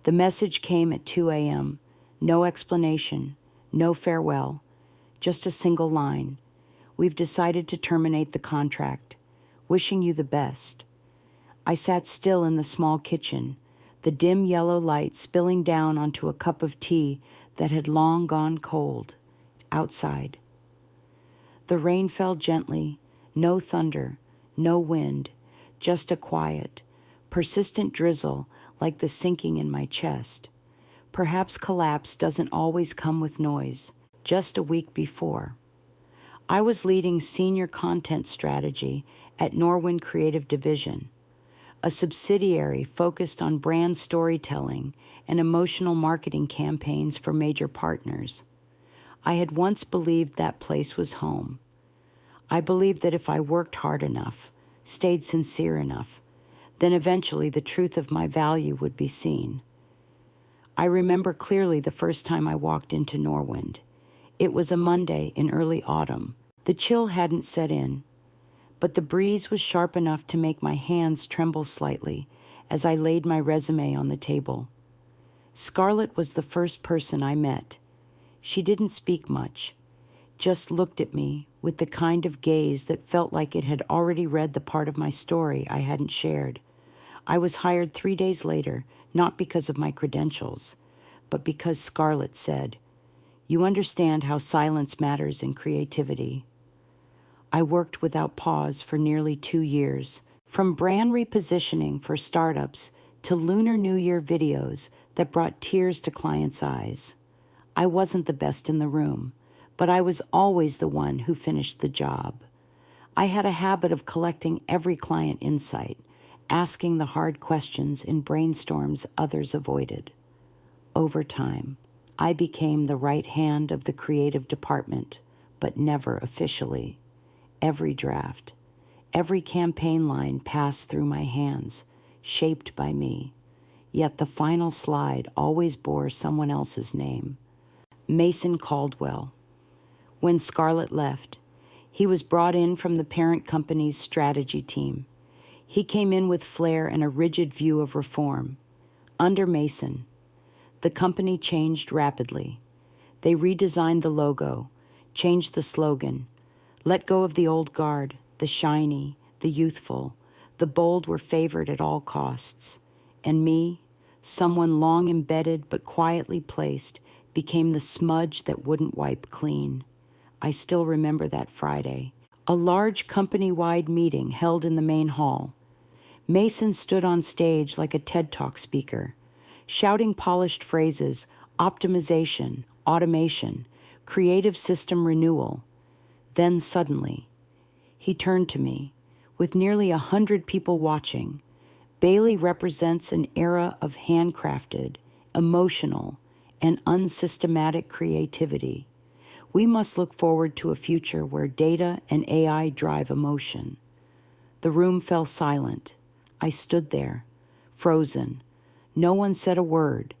The message came at 2 a.m. No explanation, no farewell, just a single line. We've decided to terminate the contract. Wishing you the best. I sat still in the small kitchen, the dim yellow light spilling down onto a cup of tea that had long gone cold. Outside. The rain fell gently, no thunder, no wind, just a quiet, persistent drizzle like the sinking in my chest. Perhaps collapse doesn't always come with noise. Just a week before, I was leading senior content strategy at Norwind Creative Division, a subsidiary focused on brand storytelling and emotional marketing campaigns for major partners. I had once believed that place was home. I believed that if I worked hard enough, stayed sincere enough, then eventually the truth of my value would be seen. I remember clearly the first time I walked into Norwind. It was a Monday in early autumn. The chill hadn't set in, but the breeze was sharp enough to make my hands tremble slightly as I laid my resume on the table. Scarlett was the first person I met. She didn't speak much, just looked at me with the kind of gaze that felt like it had already read the part of my story I hadn't shared. I was hired 3 days later, not because of my credentials, but because Scarlett said, "You understand how silence matters in creativity." I worked without pause for nearly 2 years, from brand repositioning for startups to Lunar New Year videos that brought tears to clients' eyes. I wasn't the best in the room, but I was always the one who finished the job. I had a habit of collecting every client insight, asking the hard questions in brainstorms others avoided. Over time, I became the right hand of the creative department, but never officially. Every draft, every campaign line passed through my hands, shaped by me, yet the final slide always bore someone else's name. Mason Caldwell. When Scarlett left, he was brought in from the parent company's strategy team. He came in with flair and a rigid view of reform. Under Mason, the company changed rapidly. They redesigned the logo, changed the slogan, let go of the old guard, the shiny, the youthful, the bold were favored at all costs. And me, someone long embedded but quietly placed, became the smudge that wouldn't wipe clean. I still remember that Friday. A large company-wide meeting held in the main hall. Mason stood on stage like a TED Talk speaker, shouting polished phrases, optimization, automation, creative system renewal. Then suddenly, he turned to me. With nearly 100 people watching, Bailey represents an era of handcrafted, emotional, and unsystematic creativity. We must look forward to a future where data and AI drive emotion. The room fell silent. I stood there, frozen. No one said a word,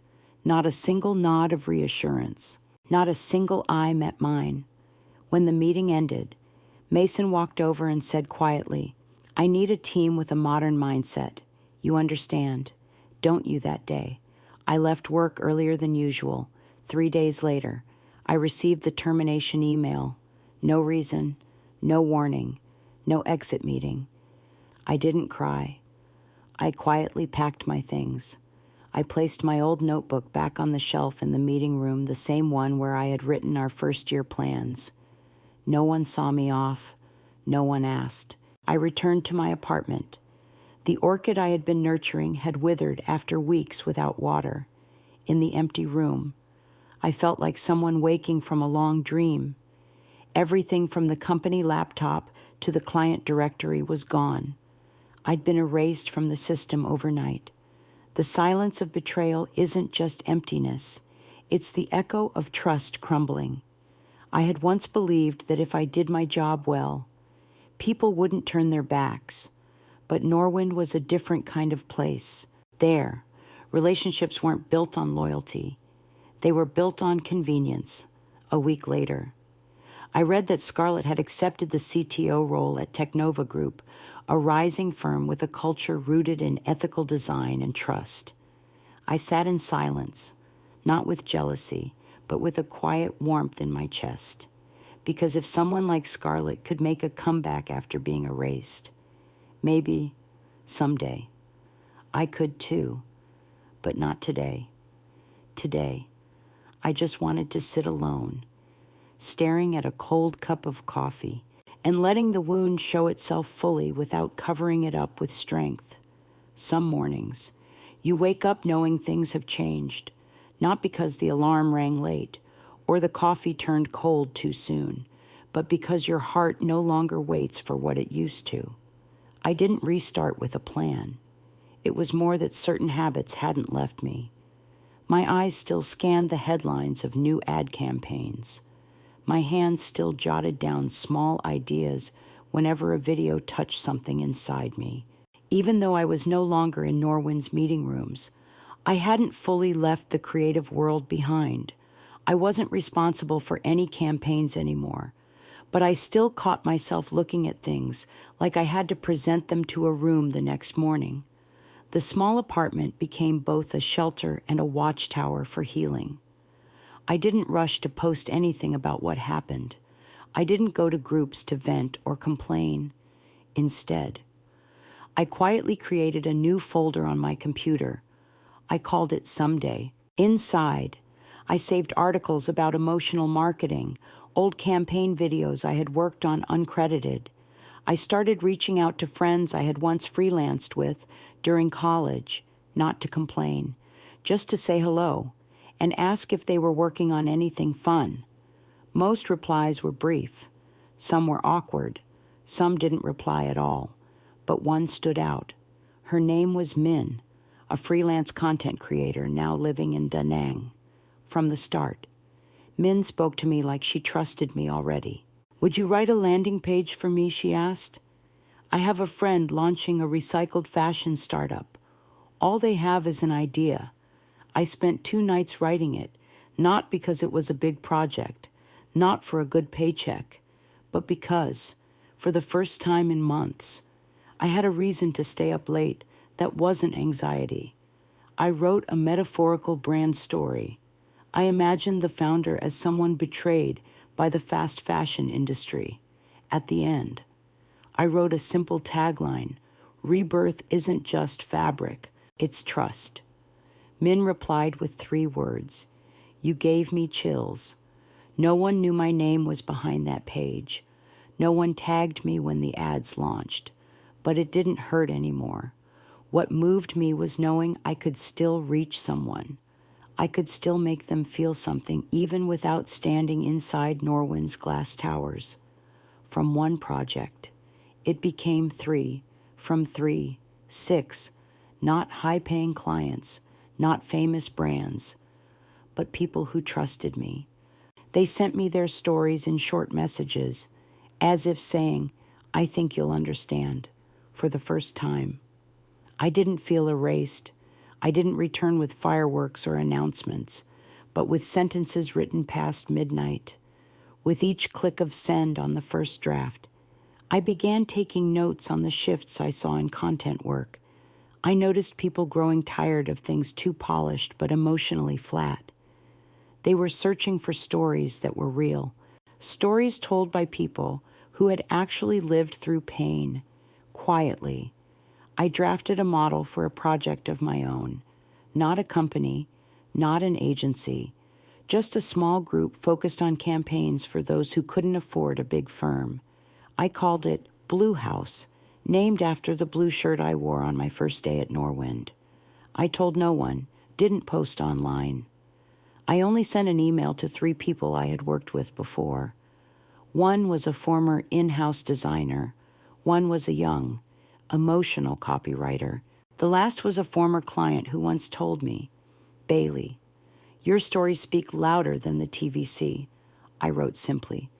not a single nod of reassurance, not a single eye met mine. When the meeting ended, Mason walked over and said quietly, "I need a team with a modern mindset. You understand, don't you, that day? I left work earlier than usual. 3 days later, I received the termination email. No reason, no warning, no exit meeting. I didn't cry. I quietly packed my things. I placed my old notebook back on the shelf in the meeting room, the same one where I had written our first-year plans. No one saw me off. No one asked. I returned to my apartment. The orchid I had been nurturing had withered after weeks without water. In the empty room, I felt like someone waking from a long dream. Everything from the company laptop to the client directory was gone. I'd been erased from the system overnight. The silence of betrayal isn't just emptiness. It's the echo of trust crumbling. I had once believed that if I did my job well, people wouldn't turn their backs. But Norwind was a different kind of place. There, relationships weren't built on loyalty. They were built on convenience. A week later, I read that Scarlett had accepted the CTO role at Technova Group, a rising firm with a culture rooted in ethical design and trust. I sat in silence, not with jealousy, but with a quiet warmth in my chest. Because if someone like Scarlett could make a comeback after being erased, maybe, someday, I could too, but not today. Today, I just wanted to sit alone, staring at a cold cup of coffee and letting the wound show itself fully without covering it up with strength. Some mornings, you wake up knowing things have changed, not because the alarm rang late or the coffee turned cold too soon, but because your heart no longer waits for what it used to. I didn't restart with a plan. It was more that certain habits hadn't left me. My eyes still scanned the headlines of new ad campaigns. My hands still jotted down small ideas whenever a video touched something inside me. Even though I was no longer in Norwin's meeting rooms, I hadn't fully left the creative world behind. I wasn't responsible for any campaigns anymore, but I still caught myself looking at things like I had to present them to a room the next morning. The small apartment became both a shelter and a watchtower for healing. I didn't rush to post anything about what happened. I didn't go to groups to vent or complain. Instead, I quietly created a new folder on my computer. I called it Someday. Inside, I saved articles about emotional marketing, old campaign videos I had worked on uncredited. I started reaching out to friends I had once freelanced with during college, not to complain, just to say hello and ask if they were working on anything fun. Most replies were brief. Some were awkward. Some didn't reply at all. But one stood out. Her name was Min, a freelance content creator now living in Da Nang. From the start, Min spoke to me like she trusted me already. "Would you write a landing page for me?" she asked. "I have a friend launching a recycled fashion startup. All they have is an idea. I spent 2 nights writing it, not because it was a big project, not for a good paycheck, but because, for the first time in months, I had a reason to stay up late that wasn't anxiety. I wrote a metaphorical brand story. I imagined the founder as someone betrayed by the fast fashion industry. At the end, I wrote a simple tagline: rebirth isn't just fabric, it's trust. Min replied with 3 words: "You gave me chills." No one knew my name was behind that page. No one tagged me when the ads launched. But it didn't hurt anymore. What moved me was knowing I could still reach someone. I could still make them feel something even without standing inside Norwin's glass towers. From one project, it became 3, from 3, 6, not high-paying clients, not famous brands, but people who trusted me. They sent me their stories in short messages, as if saying, "I think you'll understand," for the first time. I didn't feel erased. I didn't return with fireworks or announcements, but with sentences written past midnight. With each click of send on the first draft, I began taking notes on the shifts I saw in content work. I noticed people growing tired of things too polished but emotionally flat. They were searching for stories that were real, stories told by people who had actually lived through pain, quietly. I drafted a model for a project of my own, not a company, not an agency, just a small group focused on campaigns for those who couldn't afford a big firm. I called it Blue House, named after the blue shirt I wore on my first day at Norwind. I told no one, didn't post online. I only sent an email to 3 people I had worked with before. One was a former in-house designer. One was a young, emotional copywriter. The last was a former client who once told me, "Bailey, your stories speak louder than the TVC." I wrote simply,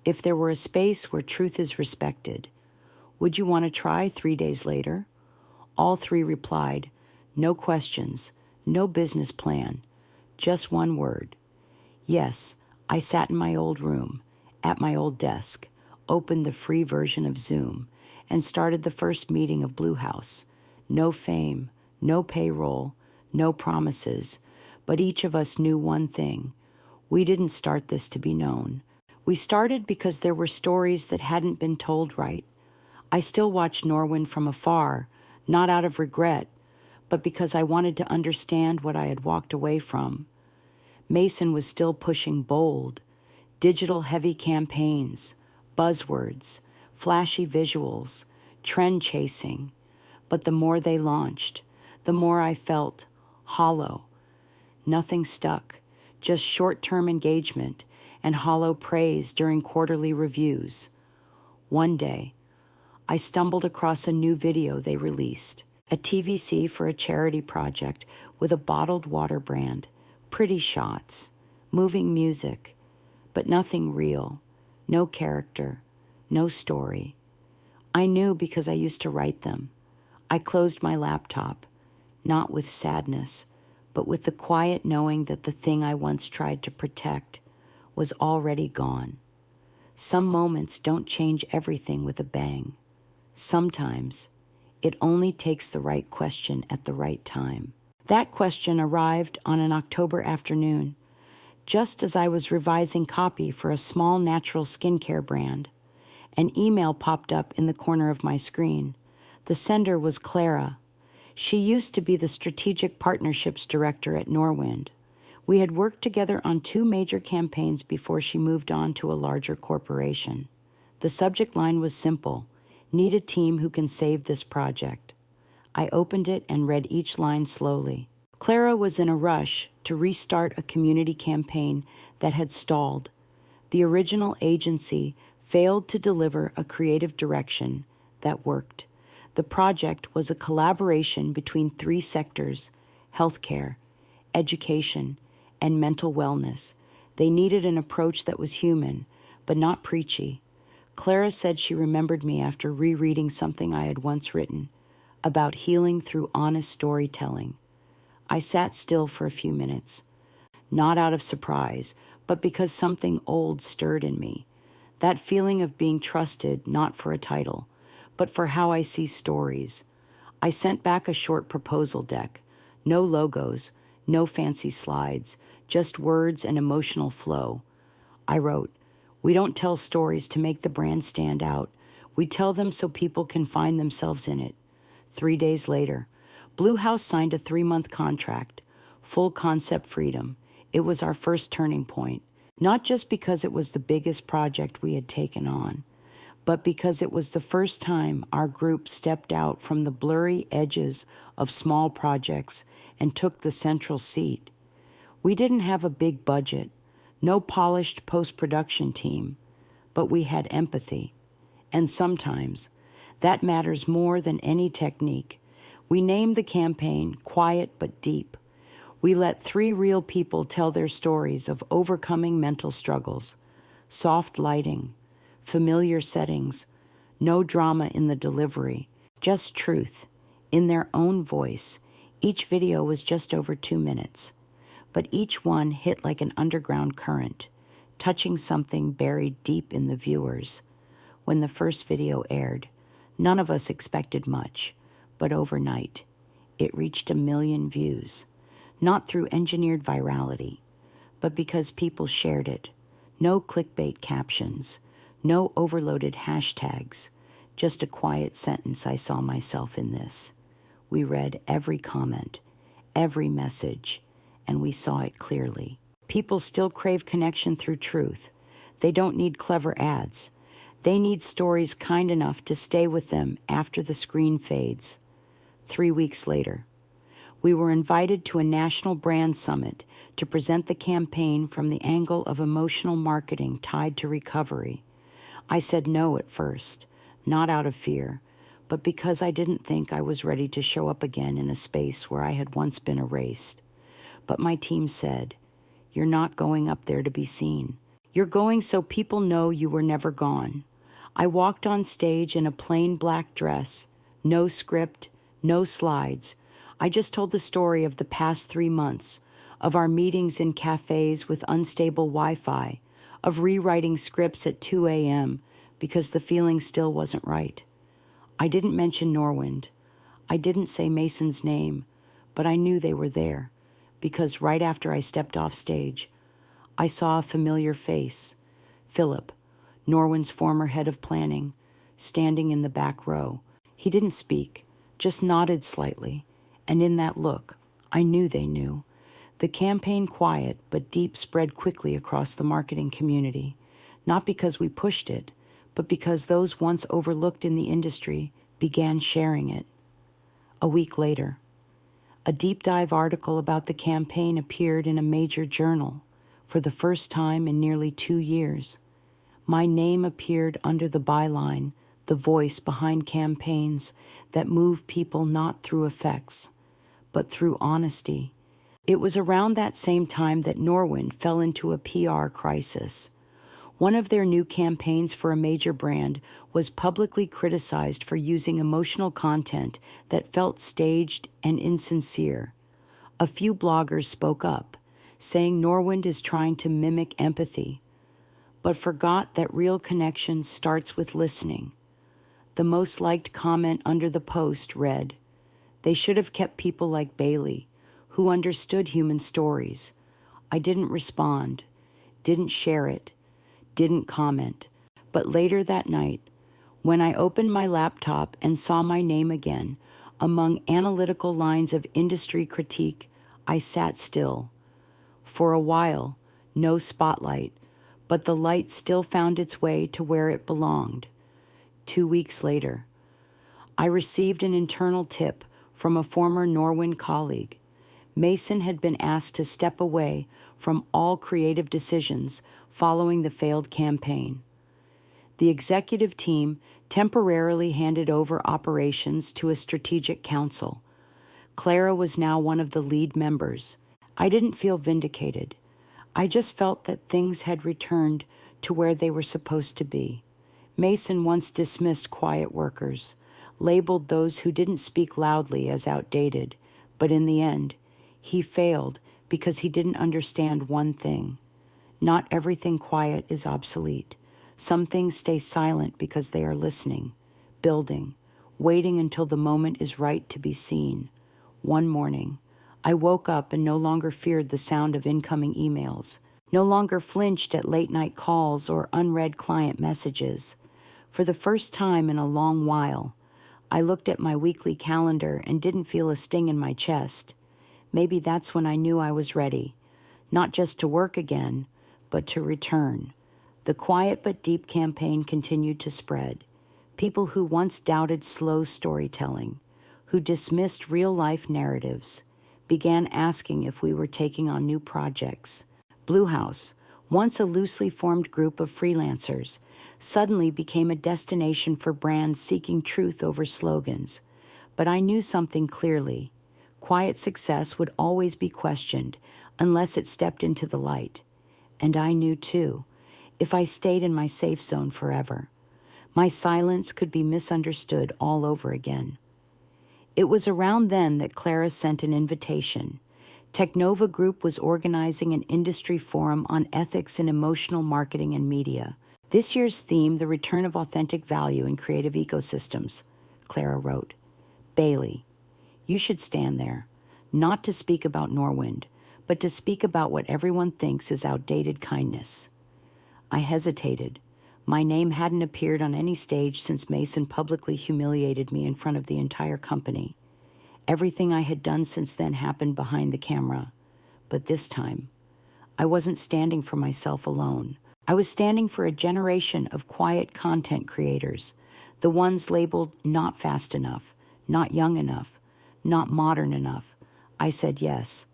"If there were a space where truth is respected, would you want to try?" 3 days later, all 3 replied, no questions, no business plan, just one word. Yes, I sat in my old room, at my old desk, opened the free version of Zoom, and started the first meeting of Blue House. No fame, no payroll, no promises, but each of us knew one thing. We didn't start this to be known. We started because there were stories that hadn't been told right. I still watch Norwind from afar, not out of regret, but because I wanted to understand what I had walked away from. Mason was still pushing bold, digital-heavy campaigns, buzzwords, flashy visuals, trend-chasing. But the more they launched, the more I felt hollow. Nothing stuck, just short-term engagement and hollow praise during quarterly reviews. One day, I stumbled across a new video they released, a TVC for a charity project with a bottled water brand, pretty shots, moving music, but nothing real, no character, no story. I knew because I used to write them. I closed my laptop, not with sadness, but with the quiet knowing that the thing I once tried to protect was already gone. Some moments don't change everything with a bang. Sometimes it only takes the right question at the right time. That question arrived on an October afternoon, just as I was revising copy for a small natural skincare brand. An email popped up in the corner of my screen. The sender was Clara. She used to be the Strategic Partnerships Director at Norwind. We had worked together on 2 major campaigns before she moved on to a larger corporation. The subject line was simple: need a team who can save this project. I opened it and read each line slowly. Clara was in a rush to restart a community campaign that had stalled. The original agency failed to deliver a creative direction that worked. The project was a collaboration between 3 sectors: healthcare, education, and mental wellness. They needed an approach that was human, but not preachy. Clara said she remembered me after rereading something I had once written about healing through honest storytelling. I sat still for a few minutes, not out of surprise, but because something old stirred in me. That feeling of being trusted, not for a title, but for how I see stories. I sent back a short proposal deck. No logos, no fancy slides, just words and emotional flow. I wrote, "We don't tell stories to make the brand stand out. We tell them so people can find themselves in it." 3 days later, Blue House signed a 3-month contract, full concept freedom. It was our first turning point, not just because it was the biggest project we had taken on, but because it was the first time our group stepped out from the blurry edges of small projects and took the central seat. We didn't have a big budget, no polished post-production team, but we had empathy. And sometimes that matters more than any technique. We named the campaign Quiet but Deep. We let 3 real people tell their stories of overcoming mental struggles. Soft lighting, familiar settings, no drama in the delivery, just truth, in their own voice. Each video was just over 2 minutes, but each one hit like an underground current, touching something buried deep in the viewers. When the first video aired, none of us expected much, but overnight, it reached 1 million views. Not through engineered virality, but because people shared it. No clickbait captions, no overloaded hashtags, just a quiet sentence: "I saw myself in this." We read every comment, every message, and we saw it clearly. People still crave connection through truth. They don't need clever ads. They need stories kind enough to stay with them after the screen fades. 3 weeks later, we were invited to a national brand summit to present the campaign from the angle of emotional marketing tied to recovery. I said no at first, not out of fear, but because I didn't think I was ready to show up again in a space where I had once been erased. But my team said, "You're not going up there to be seen. You're going so people know you were never gone." I walked on stage in a plain black dress, no script, no slides. I just told the story of the past 3 months, of our meetings in cafes with unstable Wi-Fi, of rewriting scripts at 2 a.m. because the feeling still wasn't right. I didn't mention Norwind. I didn't say Mason's name, but I knew they were there, because right after I stepped off stage, I saw a familiar face, Philip, Norwin's former head of planning, standing in the back row. He didn't speak, just nodded slightly, and in that look, I knew they knew. The campaign, quiet but deep, spread quickly across the marketing community, not because we pushed it, but because those once overlooked in the industry began sharing it. A week later, a deep dive article about the campaign appeared in a major journal for the first time in nearly 2 years. My name appeared under the byline, the voice behind campaigns that move people not through effects, but through honesty. It was around that same time that Norwin fell into a PR crisis. One of their new campaigns for a major brand was publicly criticized for using emotional content that felt staged and insincere. A few bloggers spoke up, saying Norwind is trying to mimic empathy, but forgot that real connection starts with listening. The most liked comment under the post read, "They should have kept people like Bailey, who understood human stories." I didn't respond, didn't share it, didn't comment. But later that night, when I opened my laptop and saw my name again among analytical lines of industry critique, I sat still. For a while, no spotlight, but the light still found its way to where it belonged. 2 weeks later, I received an internal tip from a former Norwin colleague. Mason had been asked to step away from all creative decisions following the failed campaign. The executive team temporarily handed over operations to a strategic council. Clara was now one of the lead members. I didn't feel vindicated. I just felt that things had returned to where they were supposed to be. Mason once dismissed quiet workers, labeled those who didn't speak loudly as outdated, but in the end, he failed because he didn't understand one thing. Not everything quiet is obsolete. Some things stay silent because they are listening, building, waiting until the moment is right to be seen. One morning, I woke up and no longer feared the sound of incoming emails, no longer flinched at late-night calls or unread client messages. For the first time in a long while, I looked at my weekly calendar and didn't feel a sting in my chest. Maybe that's when I knew I was ready, not just to work again, but to return. The quiet but deep campaign continued to spread. People who once doubted slow storytelling, who dismissed real-life narratives, began asking if we were taking on new projects. Blue House, once a loosely formed group of freelancers, suddenly became a destination for brands seeking truth over slogans. But I knew something clearly. Quiet success would always be questioned unless it stepped into the light. And I knew, too, if I stayed in my safe zone forever, my silence could be misunderstood all over again. It was around then that Clara sent an invitation. Technova Group was organizing an industry forum on ethics in emotional marketing and media. This year's theme, the return of authentic value in creative ecosystems, Clara wrote. Bailey, you should stand there, not to speak about Norwind, but to speak about what everyone thinks is outdated kindness. I hesitated. My name hadn't appeared on any stage since Mason publicly humiliated me in front of the entire company. Everything I had done since then happened behind the camera. But this time, I wasn't standing for myself alone. I was standing for a generation of quiet content creators, the ones labeled not fast enough, not young enough, not modern enough. I said yes,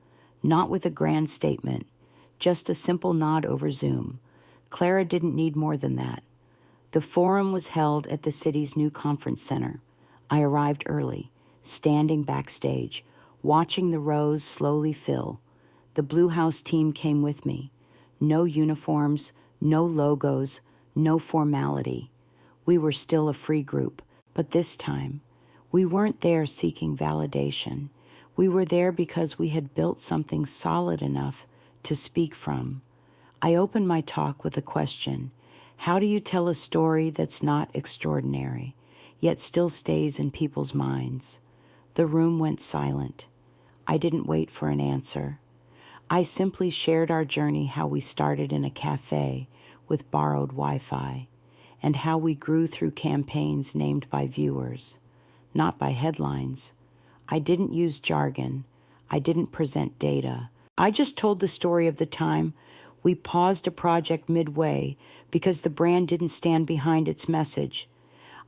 not with a grand statement, just a simple nod over Zoom. Clara didn't need more than that. The forum was held at the city's new conference center. I arrived early, standing backstage, watching the rows slowly fill. The Blue House team came with me. No uniforms, no logos, no formality. We were still a free group, but this time, we weren't there seeking validation. We were there because we had built something solid enough to speak from. I opened my talk with a question. How do you tell a story that's not extraordinary, yet still stays in people's minds? The room went silent. I didn't wait for an answer. I simply shared our journey, how we started in a cafe with borrowed Wi-Fi, and how we grew through campaigns named by viewers, not by headlines. I didn't use jargon. I didn't present data. I just told the story of the time we paused a project midway because the brand didn't stand behind its message.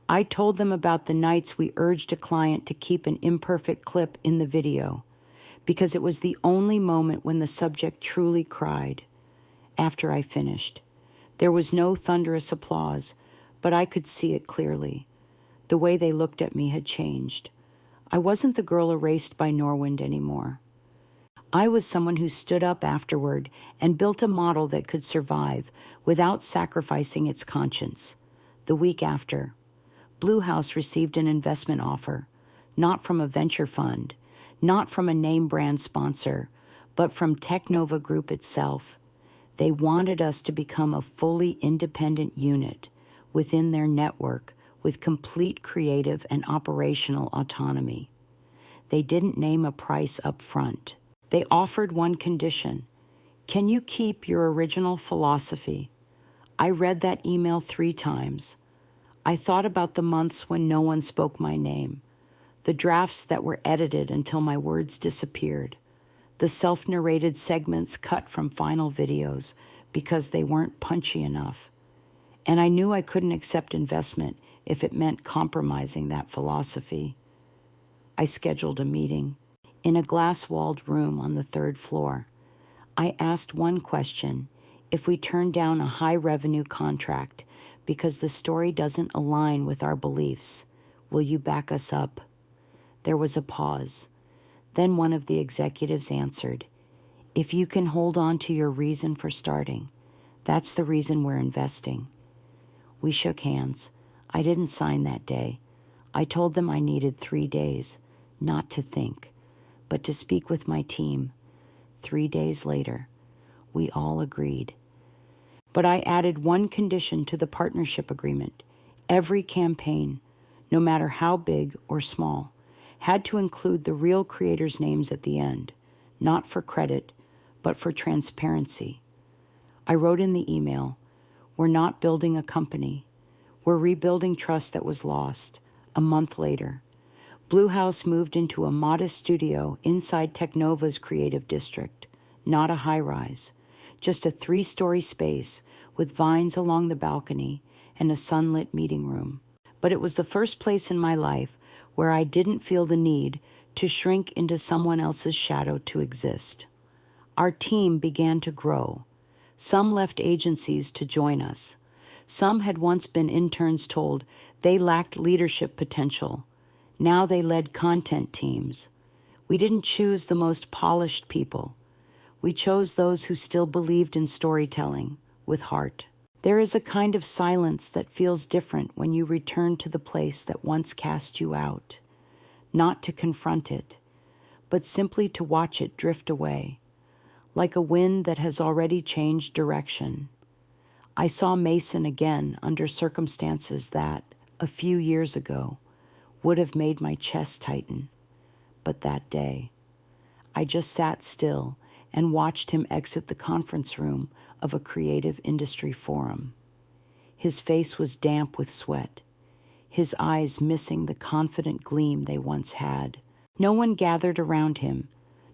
I told them about the nights we urged a client to keep an imperfect clip in the video, because it was the only moment when the subject truly cried. After I finished, there was no thunderous applause, but I could see it clearly. The way they looked at me had changed. I wasn't the girl erased by Norwind anymore. I was someone who stood up afterward and built a model that could survive without sacrificing its conscience. The week after, Blue House received an investment offer, not from a venture fund, not from a name brand sponsor, but from Technova Group itself. They wanted us to become a fully independent unit within their network with complete creative and operational autonomy. They didn't name a price up front. They offered one condition. Can you keep your original philosophy? I read that email 3 times. I thought about the months when no one spoke my name, the drafts that were edited until my words disappeared, the self-narrated segments cut from final videos because they weren't punchy enough. And I knew I couldn't accept investment if it meant compromising that philosophy. I scheduled a meeting in a glass-walled room on the 3rd floor. I asked one question: if we turn down a high-revenue contract because the story doesn't align with our beliefs, will you back us up? There was a pause. Then one of the executives answered, if you can hold on to your reason for starting, that's the reason we're investing. We shook hands. I didn't sign that day. I told them I needed 3 days, not to think, but to speak with my team. 3 days later, we all agreed. But I added one condition to the partnership agreement. Every campaign, no matter how big or small, had to include the real creators' names at the end, not for credit, but for transparency. I wrote in the email, we're not building a company. We're rebuilding trust that was lost. A month later, Blue House moved into a modest studio inside Technova's creative district, not a high-rise, just a 3-story space with vines along the balcony and a sunlit meeting room. But it was the first place in my life where I didn't feel the need to shrink into someone else's shadow to exist. Our team began to grow. Some left agencies to join us. Some had once been interns told they lacked leadership potential. Now they led content teams. We didn't choose the most polished people. We chose those who still believed in storytelling, with heart. There is a kind of silence that feels different when you return to the place that once cast you out. Not to confront it, but simply to watch it drift away, like a wind that has already changed direction. I saw Mason again under circumstances that, a few years ago, would have made my chest tighten. But that day, I just sat still and watched him exit the conference room of a creative industry forum. His face was damp with sweat, his eyes missing the confident gleam they once had. No one gathered around him.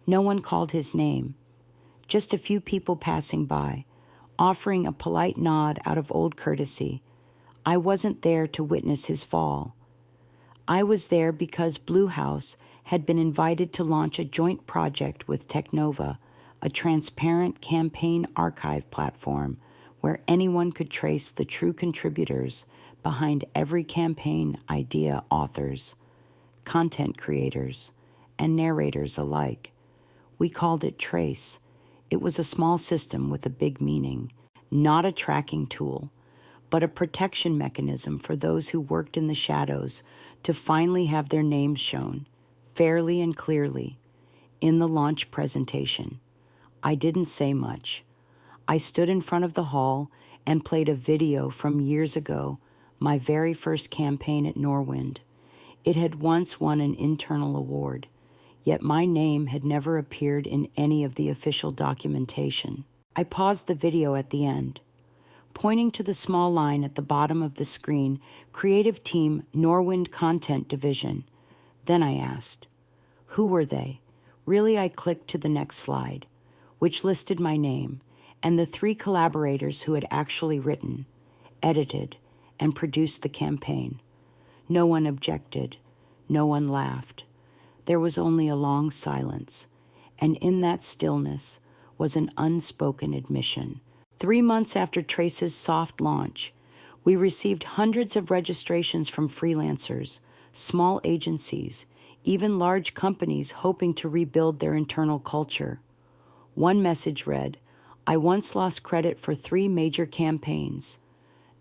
No one called his name. Just a few people passing by, offering a polite nod out of old courtesy. I wasn't there to witness his fall. I was there because Blue House had been invited to launch a joint project with Technova, a transparent campaign archive platform where anyone could trace the true contributors behind every campaign idea, authors, content creators, and narrators alike. We called it Trace. It was a small system with a big meaning, not a tracking tool, but a protection mechanism for those who worked in the shadows to finally have their names shown, fairly and clearly, in the launch presentation. I didn't say much. I stood in front of the hall and played a video from years ago, my very first campaign at Norwind. It had once won an internal award. yet my name had never appeared in any of the official documentation. I paused the video at the end, pointing to the small line at the bottom of the screen, Creative Team, Norwind Content Division. Then I asked, who were they? Really, I clicked to the next slide, which listed my name and the 3 collaborators who had actually written, edited, and produced the campaign. No one objected. No one laughed. There was only a long silence, and in that stillness was an unspoken admission. 3 months after Trace's soft launch, we received hundreds of registrations from freelancers, small agencies, even large companies hoping to rebuild their internal culture. One message read, I once lost credit for 3 major campaigns.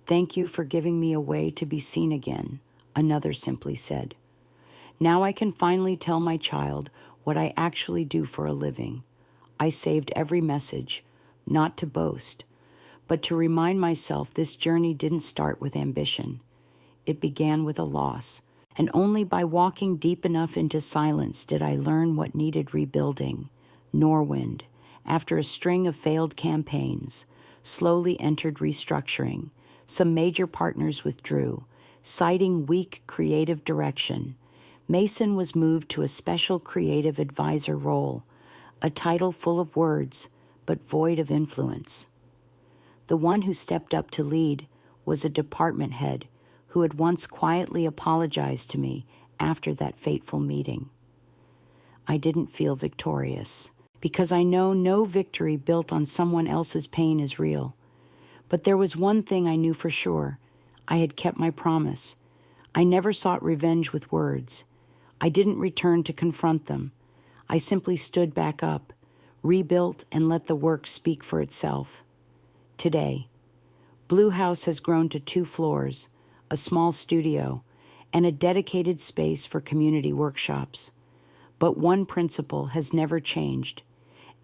Thank you for giving me a way to be seen again, another simply said. Now I can finally tell my child what I actually do for a living. I saved every message, not to boast, but to remind myself this journey didn't start with ambition. It began with a loss, and only by walking deep enough into silence did I learn what needed rebuilding. Norwind, after a string of failed campaigns, slowly entered restructuring. Some major partners withdrew, citing weak creative direction. Mason was moved to a special creative advisor role, a title full of words, but void of influence. The one who stepped up to lead was a department head who had once quietly apologized to me after that fateful meeting. I didn't feel victorious, because I know no victory built on someone else's pain is real. But there was one thing I knew for sure. I had kept my promise. I never sought revenge with words. I didn't return to confront them. I simply stood back up, rebuilt, and let the work speak for itself. Today, Blue House has grown to 2 floors, a small studio, and a dedicated space for community workshops. But one principle has never changed.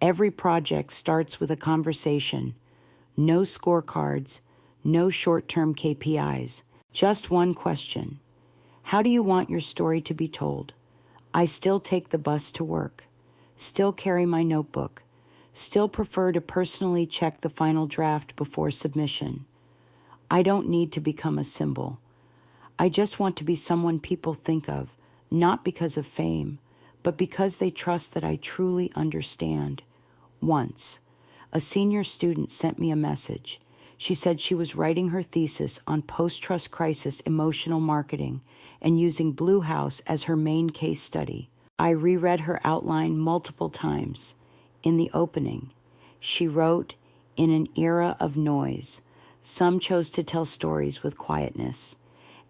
Every project starts with a conversation. No scorecards, no short-term KPIs, just one question. How do you want your story to be told? I still take the bus to work, still carry my notebook, still prefer to personally check the final draft before submission. I don't need to become a symbol. I just want to be someone people think of, not because of fame, but because they trust that I truly understand. Once, a senior student sent me a message. She said she was writing her thesis on post-trust crisis emotional marketing and using Blue House as her main case study. I reread her outline multiple times. In the opening, she wrote, in an era of noise, some chose to tell stories with quietness,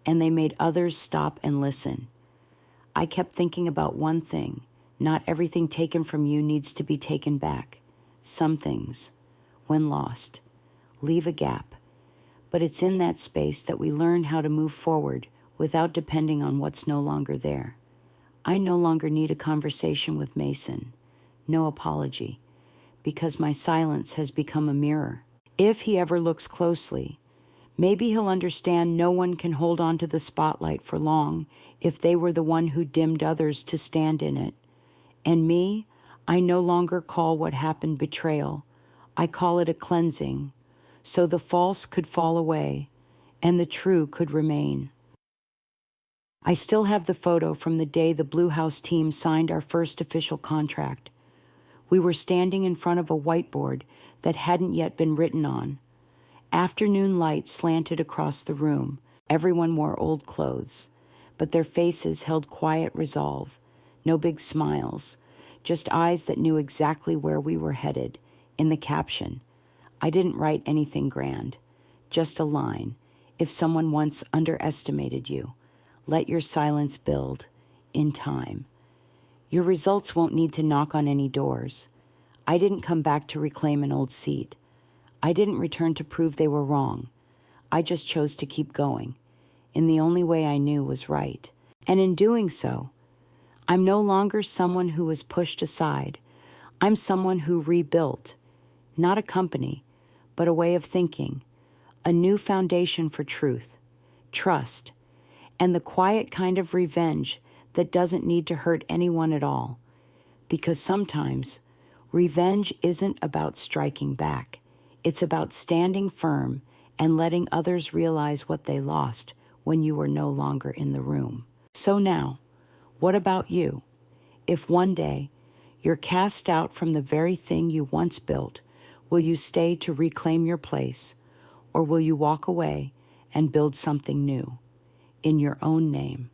and they made others stop and listen. I kept thinking about one thing. Not everything taken from you needs to be taken back. Some things, when lost, leave a gap. But it's in that space that we learn how to move forward without depending on what's no longer there. I no longer need a conversation with Mason. No apology, because my silence has become a mirror. If he ever looks closely, maybe he'll understand no one can hold on to the spotlight for long if they were the one who dimmed others to stand in it. And me, I no longer call what happened betrayal. I call it a cleansing, so the false could fall away and the true could remain. I still have the photo from the day the Blue House team signed our first official contract. We were standing in front of a whiteboard that hadn't yet been written on. Afternoon light slanted across the room. Everyone wore old clothes, but their faces held quiet resolve. No big smiles, just eyes that knew exactly where we were headed. In the caption, I didn't write anything grand, just a line. If someone once underestimated you, let your silence build in time. Your results won't need to knock on any doors. I didn't come back to reclaim an old seat. I didn't return to prove they were wrong. I just chose to keep going, in the only way I knew was right. And in doing so, I'm no longer someone who was pushed aside. I'm someone who rebuilt, not a company, but a way of thinking, a new foundation for truth, trust, and the quiet kind of revenge that doesn't need to hurt anyone at all, Because sometimes revenge isn't about striking back. It's about standing firm and letting others realize what they lost when you were no longer in the room. So now, what about you? If one day you're cast out from the very thing you once built, will you stay to reclaim your place, or will you walk away and build something new in your own name?